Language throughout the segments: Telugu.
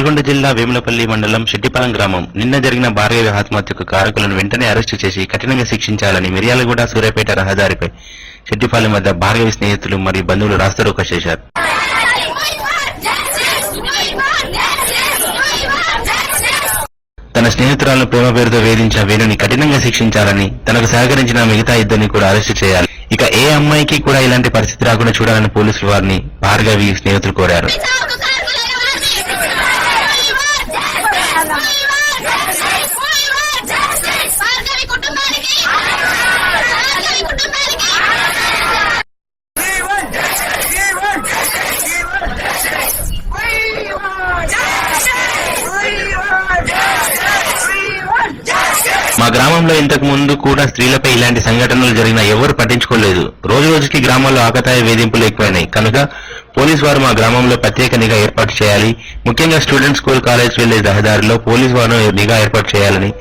నల్గొండ జిల్లా వేములపల్లి మండలం శెట్టిపాలెం గ్రామం నిన్న జరిగిన భార్గవి ఆత్మహత్యకు కారకులను వెంటనే అరెస్టు చేసి కఠినంగా శిక్షించాలని మిర్యాలగూడ సూర్యాపేట రహదారిపై శెట్టిపాలెం వద్ద భార్గవి స్నేహితులు మరియు బంధువులు రాస్తారోకో చేశారు. తన స్నేహితురాలను ప్రేమ పేరుతో వేధించిన వేణుని కఠినంగా శిక్షించాలని, తనకు సహకరించిన మిగతా ఇద్దరిని కూడా అరెస్టు చేయాలి. ఇక ఏ అమ్మాయికి కూడా ఇలాంటి పరిస్థితి రాకుండా చూడాలని పోలీసులు వారిని భార్గవి స్నేహితులు కోరారు. మా గ్రామంలో ఇంతకు ముందు కూడా స్త్రీలపై ఇలాంటి సంఘటనలు జరిగినా ఎవరు పట్టించుకోలేదు. రోజు రోజుకి గ్రామాల్లో ఆకతాయి వేధింపులు ఎక్కువైనాయి కనుక పోలీసు వారు మా గ్రామంలో ప్రత్యేక నిఘా ఏర్పాటు చేయాలి. ముఖ్యంగా స్టూడెంట్ స్కూల్ కాలేజ్ వెళ్లే రహదారిలో పోలీసు వారు నిఘా ఏర్పాటు చేయాలని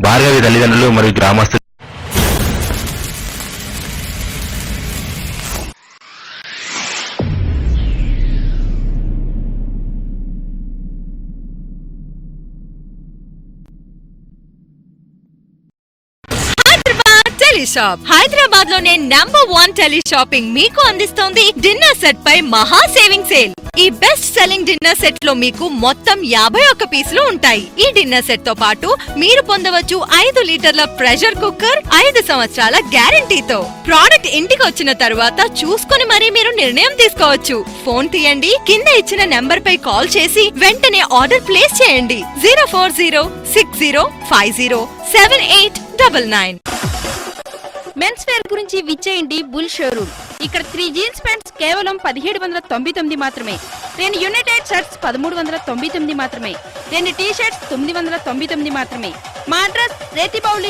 భార్గవి తల్లిదండ్రులు మరియు గ్రామస్తులు షాప్ హైదరాబాద్ లోనే #1 టెలి షాపింగ్ మీకు అందిస్తోంది డిన్నర్ సెట్ పై మహా సేవింగ్ సేల్. ఈ బెస్ట్ సెల్లింగ్ డిన్నర్ సెట్ లో మీకు మొత్తం 51 పీసులు ఉంటాయి. ఈ డిన్నర్ సెట్ తో పాటు మీరు పొందవచ్చు 5 లీటర్ల ప్రెషర్ కుక్కర్ 5 సంవత్సరాల గ్యారంటీతో. ప్రోడక్ట్ ఇంటికి వచ్చిన తర్వాత చూసుకుని మరీ మీరు నిర్ణయం తీసుకోవచ్చు. ఫోన్ తీయండి, కింద ఇచ్చిన నెంబర్ పై కాల్ చేసి వెంటనే ఆర్డర్ ప్లేస్ చేయండి. 04060507899. మెన్స్ వేర్ గురించి విచ్చేయండి బుల్ షోరూమ్. ఇక్కడ 3 జీన్స్ ప్యాంట్స్ కేవలం 1799 మాత్రమే, 2 యునైటెడ్ షర్ట్స్ 1399 మాత్రమే, 2 టీ షర్ట్స్ 999 మాత్రమే. మా అడ్రస్ రేతిబౌలి